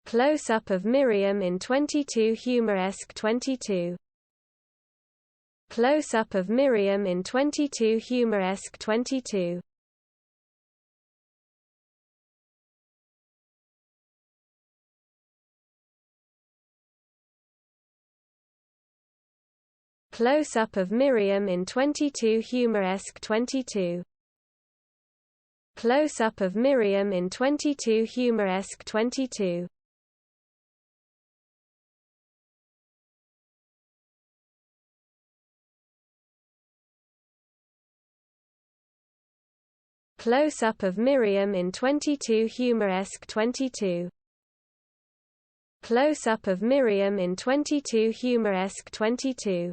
Close-up of Miriam in 22Humoresque22. Close-up of Miriam in 22Humoresque22. Close-up of Miriam in 22Humoresque22. Close-up of Miriam in 22Humoresque22. Close-up of Miriam in 22Humoresque22. Close-up of Miriam in 22Humoresque22.